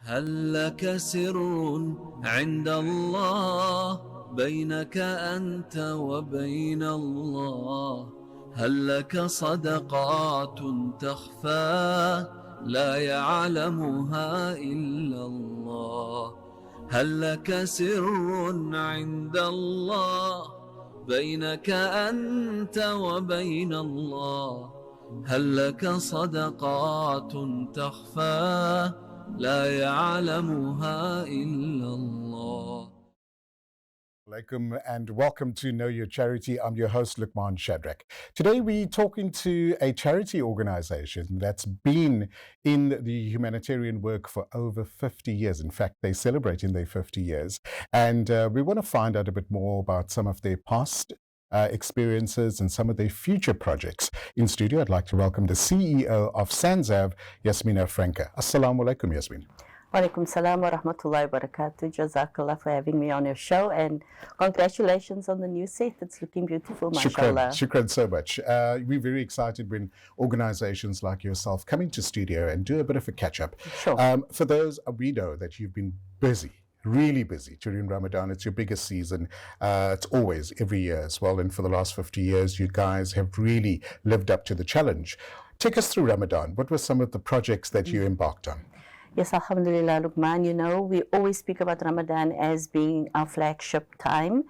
هل لك سر عند الله بينك أنت وبين الله؟ هل لك صدقات تخفى لا يعلمها إلا الله؟ هل لك سر عند الله بينك أنت وبين الله؟ هل لك صدقات تخفى لا يعلمها إلا الله. Alaikum and welcome to Know Your Charity. I'm your host, Luqman Shadrack. Today we're talking to a charity organization that's been in the humanitarian work for over 50 years. In fact, they're celebrating their 50 years. And we want to find out a bit more about some of their past experiences and some of their future projects. In studio, I'd like to welcome the CEO of Sanzaf, Yasmina Franca. Assalamu alaikum, Yasmin. Walaikum salam wa rahmatullahi wa barakatuh. Jazakallah for having me on your show, and congratulations on the new set. It's looking beautiful, mashallah. Shukran so much. We're very excited when organizations like yourself come into studio and do a bit of a catch-up. Sure. For those, we know that you've been busy, really busy during Ramadan. It's your biggest season. It's always every year as well. And for the last 50 years, you guys have really lived up to the challenge. Take us through Ramadan. What were some of the projects that you embarked on? Yes, alhamdulillah, Luqman. You know, we always speak about Ramadan as being our flagship time,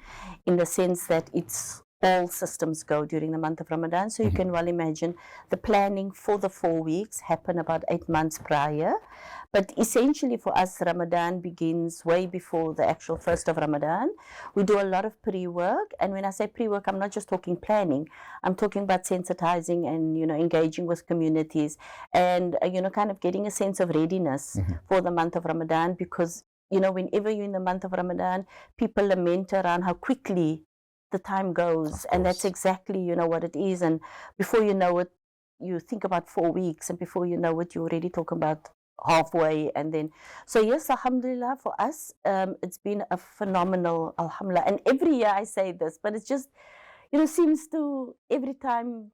in the sense that it's all systems go during the month of Ramadan. So you can well imagine the planning for the 4 weeks happen about 8 months prior. But essentially for us, Ramadan begins way before the actual first of Ramadan. We do a lot of pre-work. And when I say pre-work, I'm not just talking planning. I'm talking about sensitizing and, engaging with communities and, kind of getting a sense of readiness for the month of Ramadan. Because, whenever you're in the month of Ramadan, people lament around how quickly the time goes. And that's exactly, what it is. And before you know it, you think about 4 weeks. And before you know it, you're already talking about halfway. And then so yes, alhamdulillah, for us it's been a phenomenal, alhamdulillah, and every year I say this, but it's just seems to every time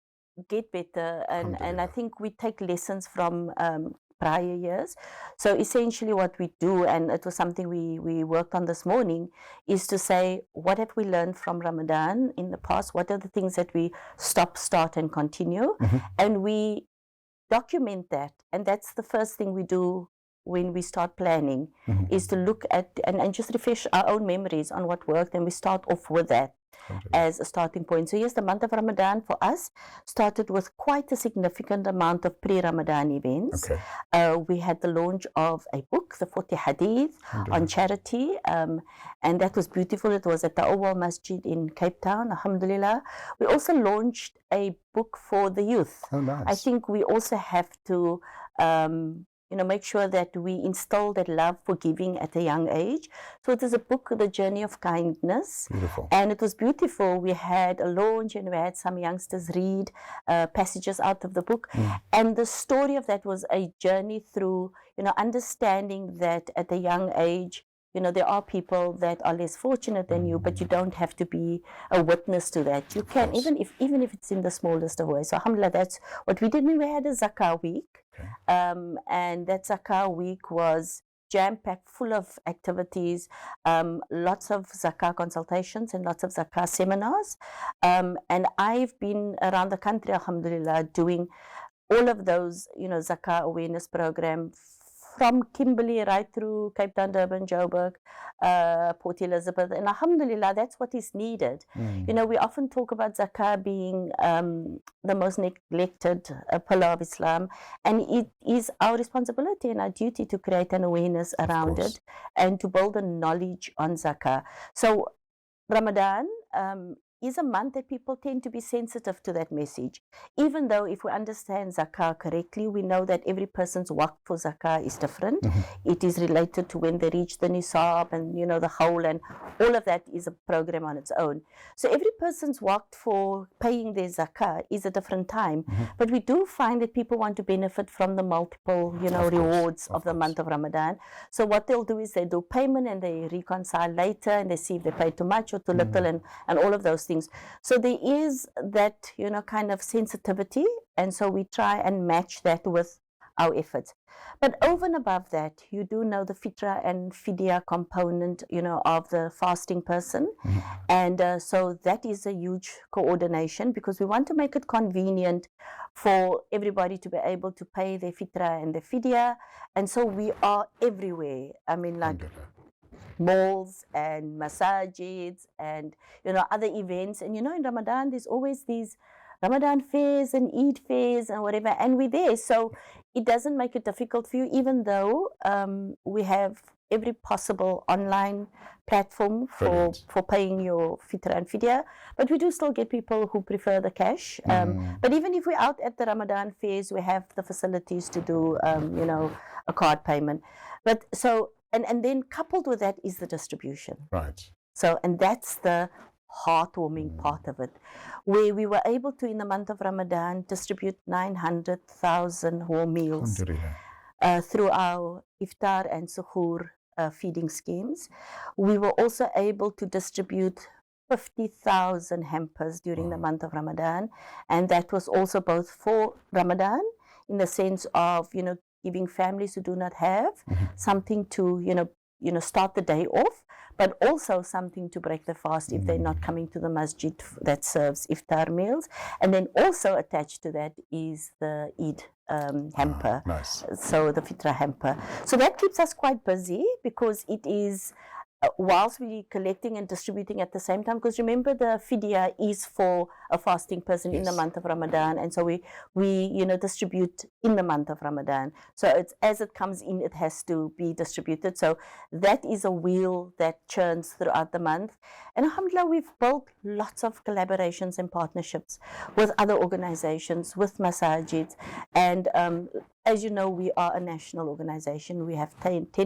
get better, and I think we take lessons from prior years. So essentially what we do, and it was something we worked on this morning, is to say, what have we learned from Ramadan in the past? What are the things that we stop, start and continue? And we document that, and that's the first thing we do when we start planning, is to look at and just refresh our own memories on what worked, and we start off with that as a starting point. So yes, the month of Ramadan for us started with quite a significant amount of pre-Ramadan events. We had the launch of a book, the 40 Hadith on charity, and that was beautiful. It was at the Awal Masjid in Cape Town, alhamdulillah. We also launched a book for the youth. Nice. I think we also have to make sure that we instill that love for giving at a young age. So it is a book, The Journey of Kindness. Beautiful. And it was beautiful. We had a launch and we had some youngsters read passages out of the book. And the story of that was a journey through, understanding that at a young age, there are people that are less fortunate than you, but you don't have to be a witness to that. You can, even if it's in the smallest of ways. So alhamdulillah, that's what we did. We had a Zakah week. And that Zakah week was jam-packed, full of activities, lots of Zakah consultations and lots of Zakah seminars. And I've been around the country, alhamdulillah, doing all of those, Zakah awareness program, from Kimberley right through Cape Town, Durban, Joburg, Port Elizabeth, and alhamdulillah, that's what is needed. We often talk about Zakah being the most neglected pillar of Islam, and it is our responsibility and our duty to create an awareness around it and to build a knowledge on Zakah. So Ramadan is a month that people tend to be sensitive to that message. Even though if we understand Zakah correctly, we know that every person's waqf for Zakah is different. It is related to when they reach the nisab and, the whole, and all of that is a program on its own. So every person's waqf for paying their Zakah is a different time. But we do find that people want to benefit from the multiple, rewards of the month of Ramadan. So what they'll do is they do payment and they reconcile later and they see if they pay too much or too little, and all of those things. So there is that, kind of sensitivity, and so we try and match that with our efforts. But over and above that, you do know the fitra and fidya component, of the fasting person. And so that is a huge coordination, because we want to make it convenient for everybody to be able to pay their fitra and their fidya. And so we are everywhere. I mean, like malls and masajids and other events. And in Ramadan there's always these Ramadan fairs and Eid fairs and whatever, and we're there, so it doesn't make it difficult for you, even though we have every possible online platform for paying your fitra and fidya. But we do still get people who prefer the cash. But even if we're out at the Ramadan fairs, we have the facilities to do a card payment. But so and then coupled with that is the distribution. Right. So, and that's the heartwarming part of it, where we were able to, in the month of Ramadan, distribute 900,000 whole meals through our iftar and suhoor feeding schemes. We were also able to distribute 50,000 hampers during the month of Ramadan, and that was also both for Ramadan, in the sense of giving families who do not have something to start the day off, but also something to break the fast if they're not coming to the masjid that serves iftar meals. And then also attached to that is the Eid hamper. Nice. So the fitra hamper. So that keeps us quite busy, because it is whilst we're collecting and distributing at the same time, because remember, the fidya is for a fasting person in the month of Ramadan, and so we distribute in the month of Ramadan. So it's, as it comes in, it has to be distributed. So that is a wheel that churns throughout the month. And alhamdulillah, we've built lots of collaborations and partnerships with other organizations, with masajids, and as you know, we are a national organization. We have 8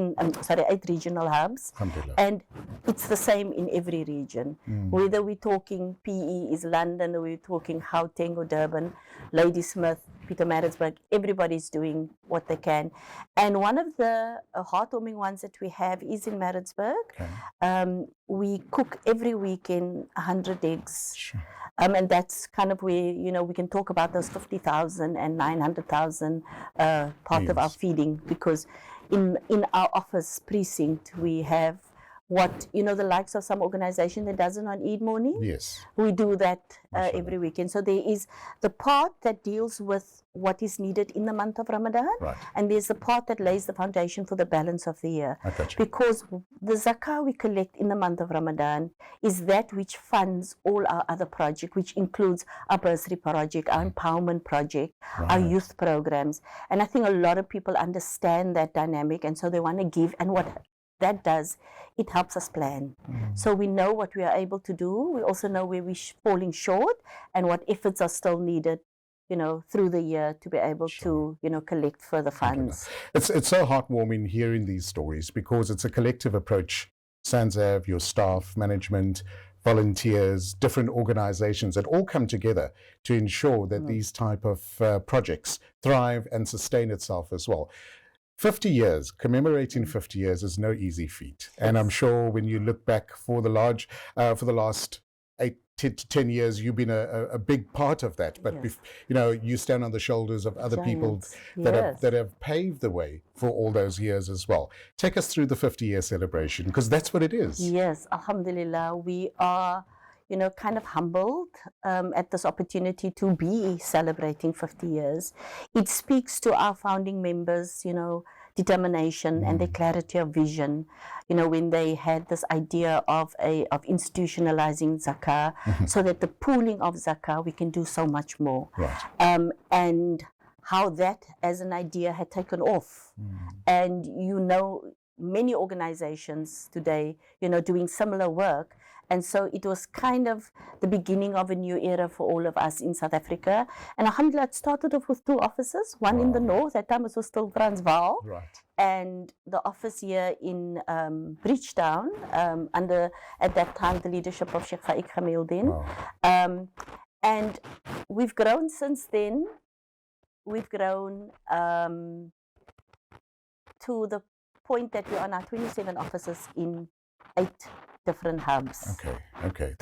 regional hubs, and it's the same in every region. Whether we're talking PE is London, or we're talking Gauteng or Durban, Ladysmith, Pietermaritzburg, everybody's doing what they can. And one of the heartwarming ones that we have is in Maritzburg. We cook every weekend 100 eggs. Sure. And that's kind of where, we can talk about those 50,000 and 900,000 part of our feeding, because in our office precinct, we have the likes of some organization that does it on Eid morning. Yes. We do that every weekend. So there is the part that deals with what is needed in the month of Ramadan, and there's the part that lays the foundation for the balance of the year. Because the zakah we collect in the month of Ramadan is that which funds all our other projects, which includes our bursary project, our empowerment project, our youth programs. And I think a lot of people understand that dynamic, and so they want to give. And what that does, it helps us plan. So we know what we are able to do. We also know where we're falling short and what efforts are still needed, through the year to be able to, collect further funds. It's so heartwarming hearing these stories, because it's a collective approach. Sanzaf, your staff, management, volunteers, different organizations that all come together to ensure that these type of projects thrive and sustain itself as well. 50 years, commemorating 50 years is no easy feat. And I'm sure when you look back for the last 8 to 10 years, you've been a big part of that. But, you stand on the shoulders of other people that have paved the way for all those years as well. Take us through the 50-year celebration, because that's what it is. Yes, alhamdulillah, we are kind of humbled at this opportunity to be celebrating 50 years. It speaks to our founding members, determination and their clarity of vision, when they had this idea of institutionalizing zakah, so that the pooling of zakah, we can do so much more. And how that as an idea had taken off. And many organizations today, doing similar work. And so it was kind of the beginning of a new era for all of us in South Africa. And alhamdulillah, it started off with 2 offices, one in the north, at that time it was still Transvaal, and the office here in Bridgetown, under, at that time, the leadership of Sheikh Faik Khamildin. And we've grown since then. We've grown to the point that we are now 27 offices in 8 different hubs. Okay.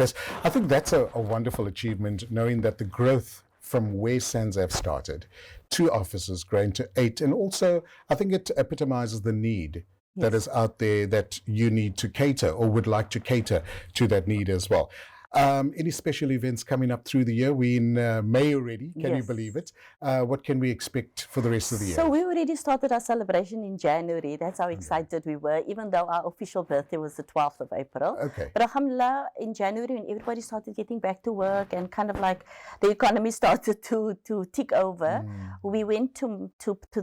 I think that's a wonderful achievement, knowing that the growth from where Sanzaf started, 2 offices growing to 8, and also I think it epitomizes the need that is out there that you need to cater or would like to cater to that need as well. Any special events coming up through the year? We're in May already. Can you believe it? What can we expect for the rest of the year? So we already started our celebration in January. That's how excited we were, even though our official birthday was the 12th of April. Okay. But alhamdulillah, in January, when everybody started getting back to work and kind of like the economy started to tick over, we went to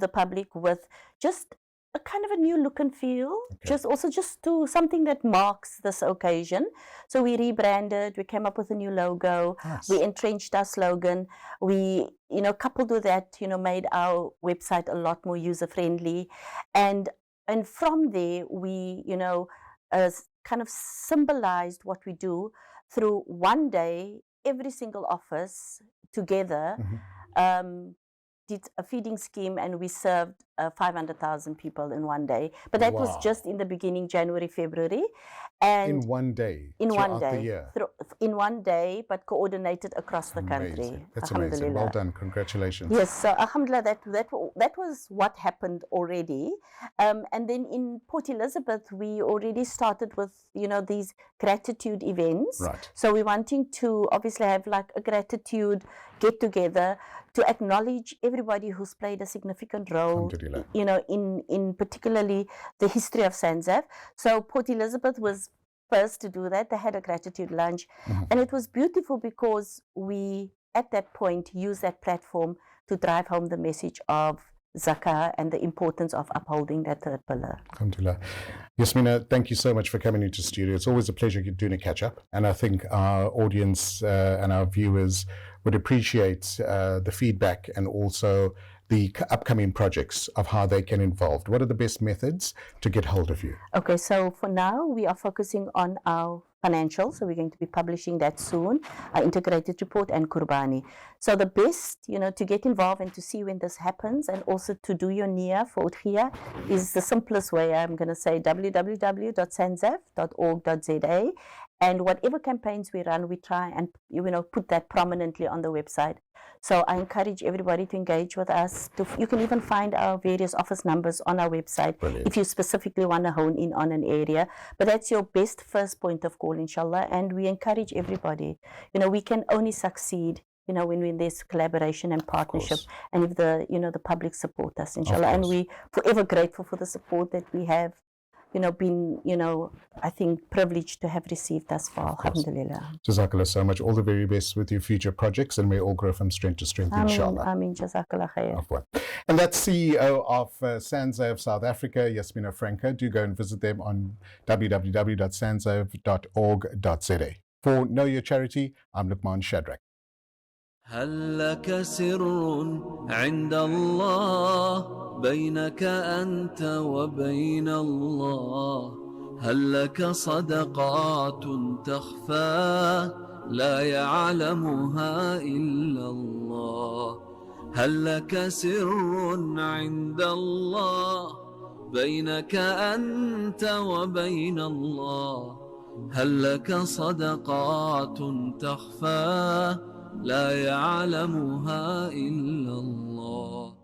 the public with just a kind of a new look and feel, just to something that marks this occasion. So we rebranded, we came up with a new logo, we entrenched our slogan, we, coupled with that, made our website a lot more user friendly. And from there, we, kind of symbolized what we do through one day, every single office together, did a feeding scheme, and we served 500,000 people in one day. But that was just in the beginning, January, February. And in one day? In one day. The year? In one day, but coordinated across the country. That's amazing. Well done. Congratulations. Yes, so alhamdulillah, that was what happened already. And then in Port Elizabeth, we already started with, these gratitude events. Right. So we're wanting to obviously have like a gratitude get together to acknowledge everybody who's played a significant role, in particularly the history of Sanzaf. So Port Elizabeth was first to do that. They had a gratitude lunch, and it was beautiful because we, at that point, used that platform to drive home the message of zakah and the importance of upholding that third pillar. Alhamdulillah. Yasmina, thank you so much for coming into studio. It's always a pleasure doing a catch-up, and I think our audience and our viewers would appreciate the feedback and also the upcoming projects of how they can involve. What are the best methods to get hold of you? Okay, so for now, we are focusing on our financials. So we're going to be publishing that soon, our integrated report and Qurbani. So the best, to get involved and to see when this happens, and also to do your niyyah for Udhiyah, is the simplest way. I'm going to say www.sanzaf.org.za. And whatever campaigns we run, we try and put that prominently on the website. So I encourage everybody to engage with us. You can even find our various office numbers on our website. Brilliant. If you specifically want to hone in on an area. But that's your best first point of call, inshallah. And we encourage everybody. We can only succeed, when there's collaboration and partnership, and if the public support us, inshallah. And we forever grateful for the support that we have, been, I think, privileged to have received thus far. Alhamdulillah. Jazakallah so much. All the very best with your future projects, and may all grow from strength to strength, inshallah. Ameen. Jazakallah khair. And that's CEO of Sanzaf South Africa, Yasmina Franco. Do go and visit them on www.sanzaf.org.za. For Know Your Charity, I'm Luqman Shadrack. هل لك سر عند الله بينك أنت وبين الله هل لك صدقات تخفى لا يعلمها إلا الله هل لك سر عند الله بينك أنت وبين الله هل لك صدقات تخفى لا يعلمها إلا الله